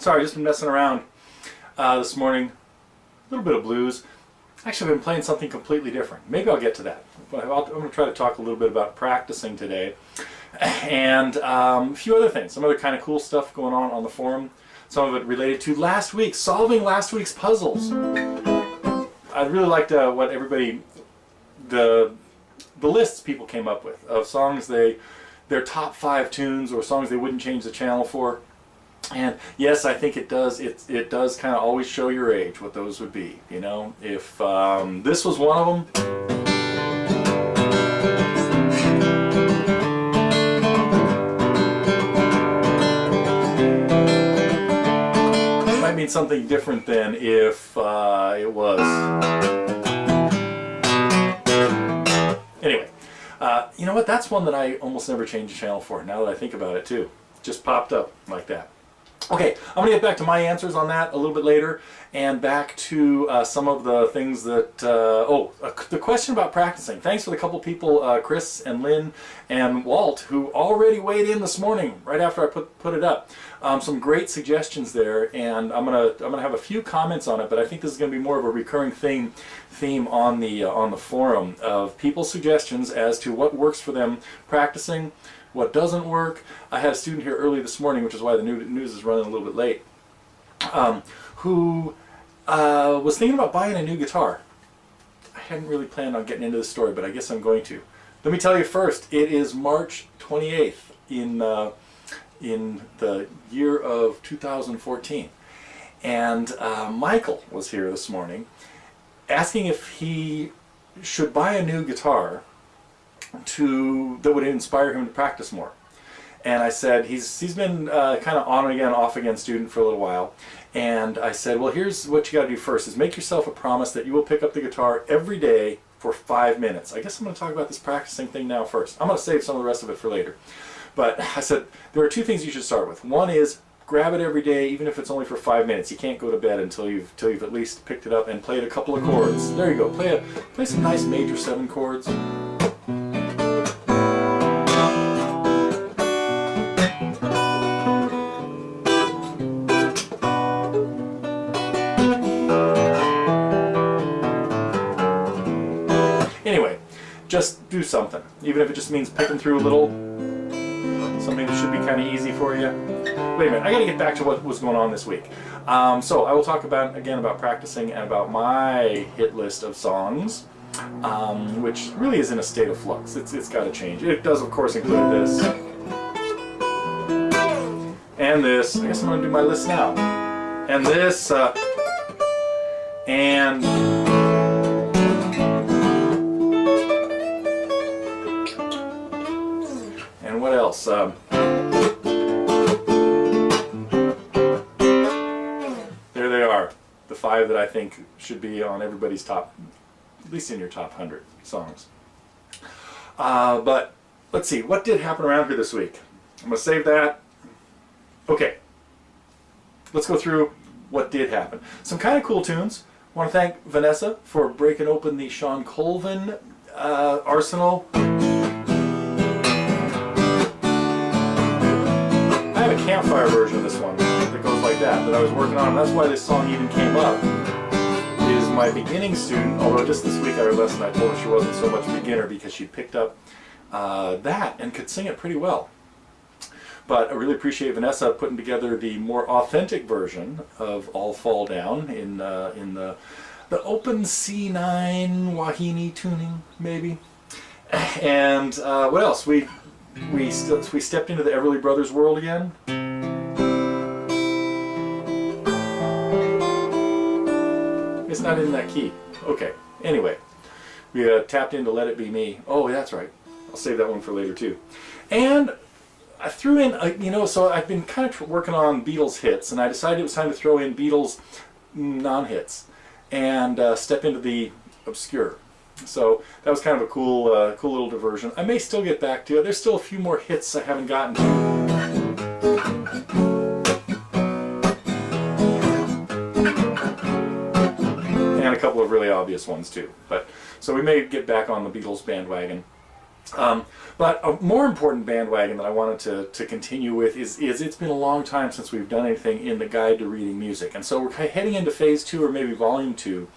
Sorry, just been messing around this morning. A little bit of blues. Actually, I've been playing something completely different. Maybe I'll get to that. But I'm going to try to talk a little bit about practicing today. And a few other things. Some other kind of cool stuff going on the forum. Some of it related to last week, solving last week's puzzles. I really liked what everybody, the lists people came up with of songs their top 5 tunes or songs they wouldn't change the channel for. And yes, I think it does kind of always show your age what those would be. You know, if this was one of them. Might mean something different than if it was. Anyway, you know what? That's one that I almost never change the channel for. Now that I think about it, too, just popped up like that. Okay, I'm going to get back to my answers on that a little bit later, and back to some of the things that, the question about practicing. Thanks for the couple people, Chris and Lynn and Walt, who already weighed in this morning, right after I put it up. Some great suggestions there, and I'm gonna have a few comments on it, but I think this is going to be more of a recurring theme on the forum of people's suggestions as to what works for them practicing, what doesn't work. I had a student here early this morning, which is why the news is running a little bit late, who was thinking about buying a new guitar. I hadn't really planned on getting into this story, but I guess I'm going to. Let me tell you first, it is March 28th in the year of 2014. And Michael was here this morning asking if he should buy a new guitar that would inspire him to practice more. And I said, he's been kind of on again, off again student for a little while. And I said, well, here's what you got to do first, is make yourself a promise that you will pick up the guitar every day for 5 minutes. I guess I'm going to talk about this practicing thing now first. I'm going to save some of the rest of it for later. But I said, there are 2 things you should start with. One is, grab it every day, even if it's only for 5 minutes. You can't go to bed until you've at least picked it up and played a couple of chords. There you go. Play some nice major 7 chords. Anyway, just do something, even if it just means picking through a little, something that should be kind of easy for you. Wait a minute, I got to get back to what was going on this week. So I will talk about practicing and about my hit list of songs, which really is in a state of flux. It's got to change. It does, of course, include this and this. I guess I'm going to do my list now. And this and what else? There they are, the 5 that I think should be on everybody's top, at least in your top 100 songs. But let's see, what did happen around here this week? I'm going to save that. Okay, let's go through what did happen. Some kind of cool tunes. I want to thank Vanessa for breaking open the Shawn Colvin arsenal. I have a campfire version of this one that goes like that I was working on, and that's why this song even came up. Is my beginning student, although just this week at her lesson I told her she wasn't so much a beginner because she picked up that and could sing it pretty well. But I really appreciate Vanessa putting together the more authentic version of All Fall Down in the open C9 Wahine tuning, maybe. And what else? We stepped into the Everly Brothers world again. It's not in that key. Okay. Anyway, we tapped into Let It Be Me. Oh, that's right. I'll save that one for later too. And I threw in, so I've been kind of working on Beatles hits, and I decided it was time to throw in Beatles non-hits and step into the obscure. So that was kind of a cool little diversion. I may still get back to it. There's still a few more hits I haven't gotten to. And a couple of really obvious ones too. So we may get back on the Beatles bandwagon. But a more important bandwagon that I wanted to continue with is it's been a long time since we've done anything in the Guide to Reading Music. And so we're heading into phase 2 or maybe volume 2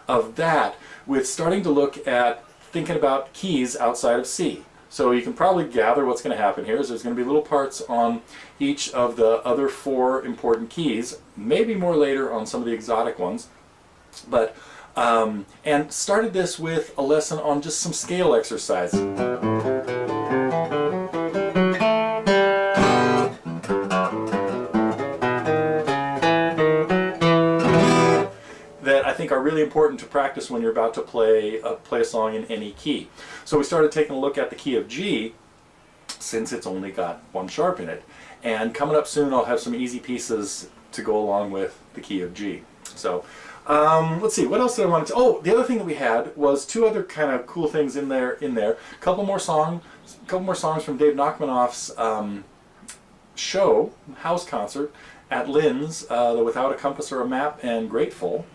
of that, with starting to look at thinking about keys outside of C. So you can probably gather what's going to happen here is there's going to be little parts on each of the other 4 important keys, maybe more later on some of the exotic ones. But and started this with a lesson on just some scale exercise. That I think are really important to practice when you're about to play a song in any key. So we started taking a look at the key of G, since it's only got 1 sharp in it. And coming up soon I'll have some easy pieces to go along with the key of G. So let's see, what else did I want to... Oh, the other thing that we had was 2 other kind of cool things in there. A couple more songs from Dave Nachmanoff's show, house concert, at Lynn's, the Without a Compass or a Map and Grateful.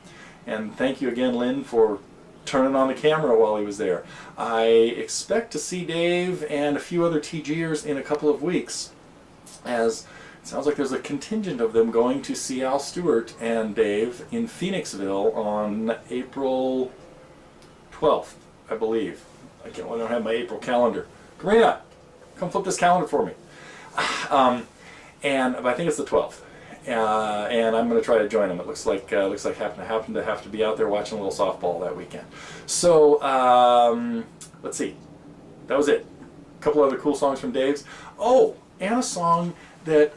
And thank you again, Lynn, for turning on the camera while he was there. I expect to see Dave and a few other TGers in a couple of weeks, as it sounds like there's a contingent of them going to see Al Stewart and Dave in Phoenixville on April 12th, I believe. I don't have my April calendar. Karina, come flip this calendar for me. And I think it's the 12th. And I'm going to try to join them. It looks like I happen to have to be out there watching a little softball that weekend. So let's see. That was it. A couple other cool songs from Dave's. Oh, and a song that,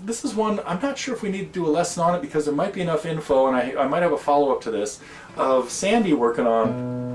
this is one, I'm not sure if we need to do a lesson on it because there might be enough info, and I might have a follow-up to this, of Sandy working on.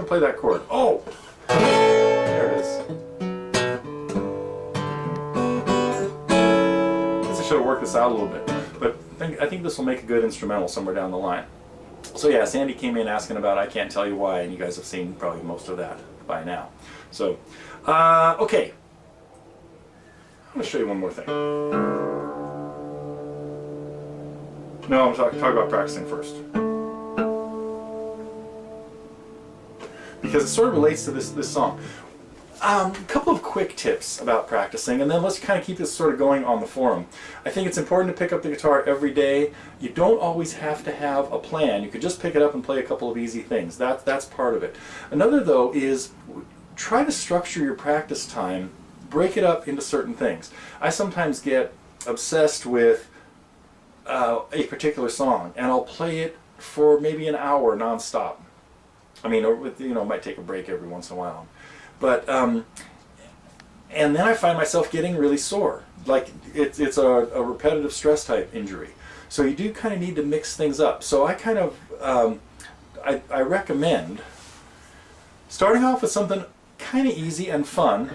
Play that chord. Oh! There it is. I guess I should have worked this out a little bit, but I think this will make a good instrumental somewhere down the line. So yeah, Sandy came in asking about I Can't Tell You Why, and you guys have seen probably most of that by now. So, okay. I'm going to show you one more thing. No, I'm talking about practicing first. Because it sort of relates to this song. A couple of quick tips about practicing, and then let's kind of keep this sort of going on the forum. I think it's important to pick up the guitar every day. You don't always have to have a plan. You could just pick it up and play a couple of easy things. That's part of it. Another, though, is try to structure your practice time. Break it up into certain things. I sometimes get obsessed with a particular song, and I'll play it for maybe an hour nonstop. I mean, might take a break every once in a while. But, and then I find myself getting really sore. Like, it's a repetitive stress type injury. So you do kind of need to mix things up. So I kind of, I recommend starting off with something kind of easy and fun.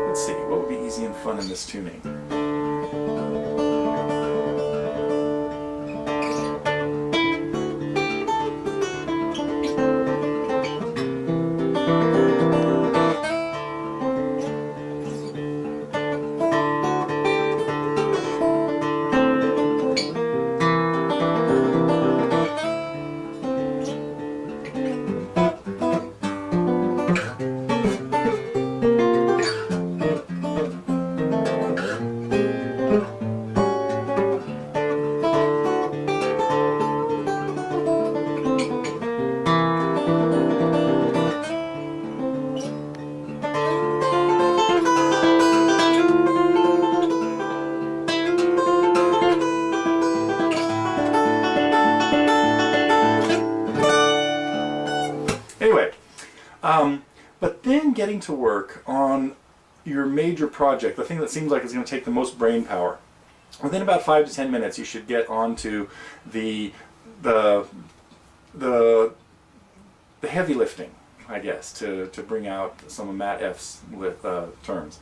Let's see, what would be easy and fun in this tuning? But then getting to work on your major project, the thing that seems like it's going to take the most brain power. Within about 5 to 10 minutes, you should get onto the heavy lifting, I guess, to bring out some of Matt F's terms.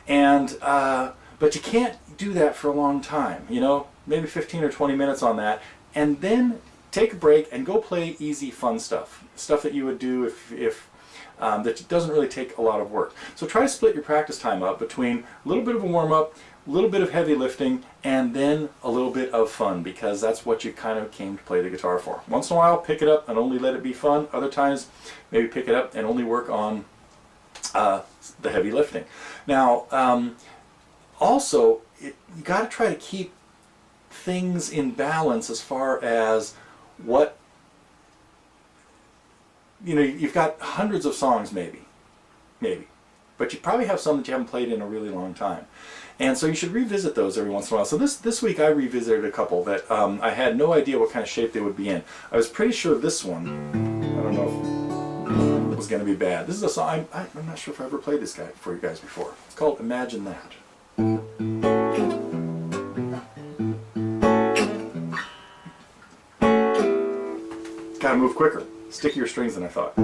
And but you can't do that for a long time. You know, maybe 15 or 20 minutes on that, and then take a break and go play easy, fun stuff that you would do if that doesn't really take a lot of work. So try to split your practice time up between a little bit of a warm-up, a little bit of heavy lifting, and then a little bit of fun, because that's what you kind of came to play the guitar for. Once in a while, pick it up and only let it be fun. Other times, maybe pick it up and only work on the heavy lifting. Now, also, you got to try to keep things in balance as far as what, you know, you've got hundreds of songs maybe, but you probably have some that you haven't played in a really long time. And so you should revisit those every once in a while. So this week I revisited a couple that I had no idea what kind of shape they would be in. I was pretty sure this one, I don't know if it was going to be bad. This is a song, I'm not sure if I ever played this guy for you guys before. It's called Imagine That. Gotta move quicker. Stickier strings than I thought.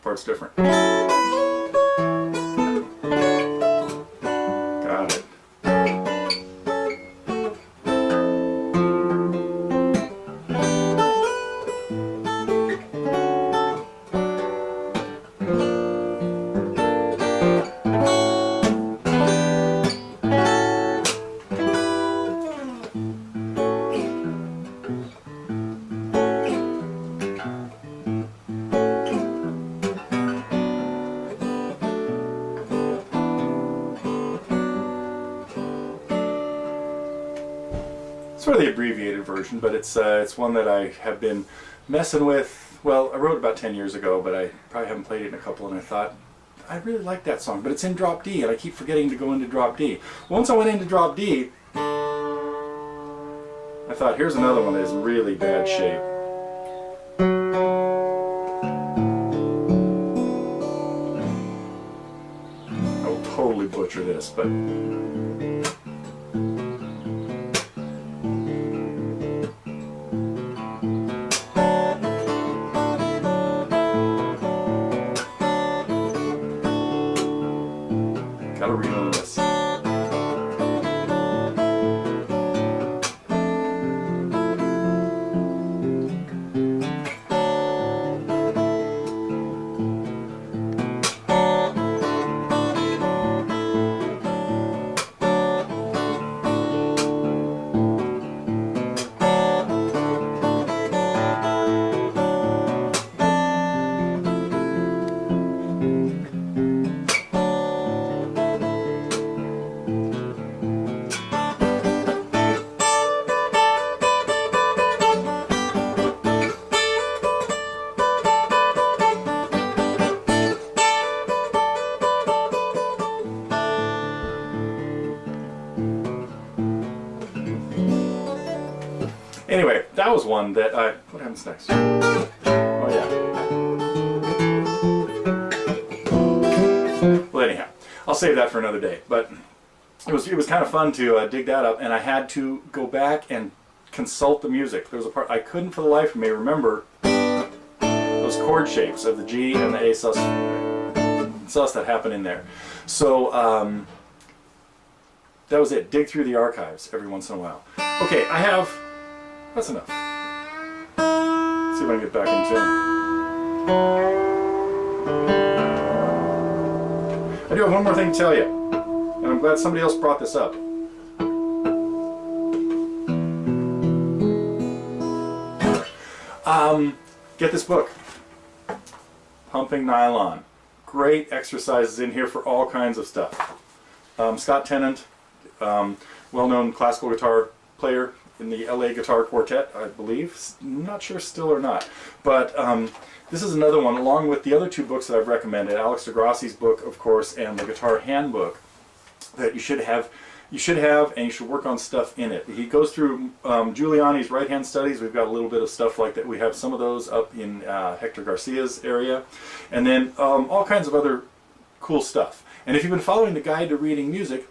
Part's different. Got it. Sort of the abbreviated version, but it's one that I have been messing with. Well, I wrote it about 10 years ago, but I probably haven't played it in a couple, and I thought, I really like that song, but it's in drop D, and I keep forgetting to go into drop D. Once I went into drop D, I thought, here's another one that is in really bad shape. I will totally butcher this, but... Gotta read on this. that was one that I... What happens next? Oh, yeah. Well, anyhow, I'll save that for another day. But it was kind of fun to dig that up, and I had to go back and consult the music. There was a part I couldn't for the life of me remember those chord shapes of the G and the A sus that happen in there. So that was it. Dig through the archives every once in a while. Okay, I have... That's enough. Let's see if I can get back into it. I do have one more thing to tell you, and I'm glad somebody else brought this up. Get this book, Pumping Nylon. Great exercises in here for all kinds of stuff. Scott Tennant, well-known classical guitar player in the LA Guitar Quartet, I believe. Not sure still or not. But this is another one, along with the other two books that I've recommended, Alex DeGrassi's book, of course, and the Guitar Handbook, that you should have, and you should work on stuff in it. He goes through Giuliani's right-hand studies. We've got a little bit of stuff like that. We have some of those up in Hector Garcia's area. And then all kinds of other cool stuff. And if you've been following the Guide to Reading Music,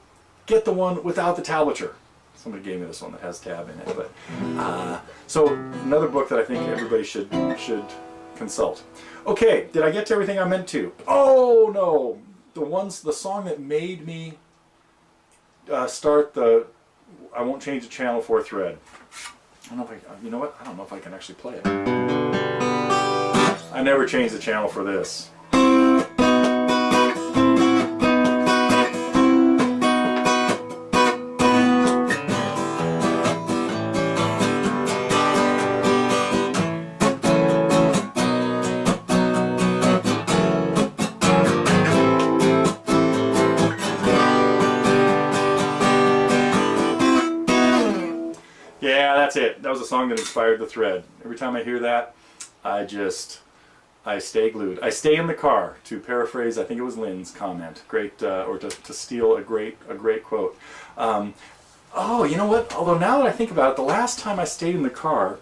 get the one without the tablature. Somebody gave me this one that has tab in it. But so another book that I think everybody should consult. Okay, did I get to everything I meant to? Oh no, the song that made me start the I won't change the channel for thread. I don't know if you know what? I don't know if I can actually play it. I never changed the channel for this. That's it. That was a song that inspired the thread. Every time I hear that, I stay glued. I stay in the car, to paraphrase, I think it was Lynn's comment. Great, or to steal a great quote. Oh, you know what? Although now that I think about it, the last time I stayed in the car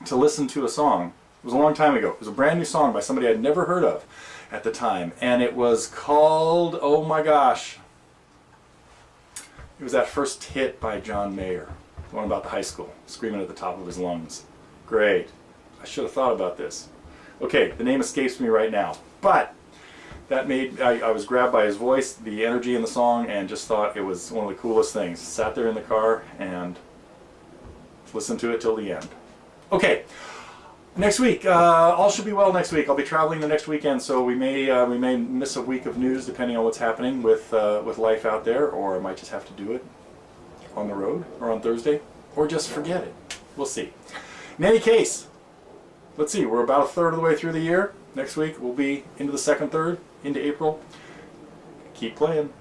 to listen to a song, it was a long time ago. It was a brand new song by somebody I'd never heard of at the time. And it was called, oh my gosh, it was that first hit by John Mayer. The one about the high school, screaming at the top of his lungs. Great. I should have thought about this. Okay, the name escapes me right now. But that made, I was grabbed by his voice, the energy in the song, and just thought it was one of the coolest things. Sat there in the car and listened to it till the end. Okay, next week, all should be well next week. I'll be traveling the next weekend, so we may miss a week of news depending on what's happening with life out there, or I might just have to do it on the road or on Thursday, or just forget it. We'll see. In any case, let's see, we're about a third of the way through the year. Next week we'll be into the second third, into April. Keep playing.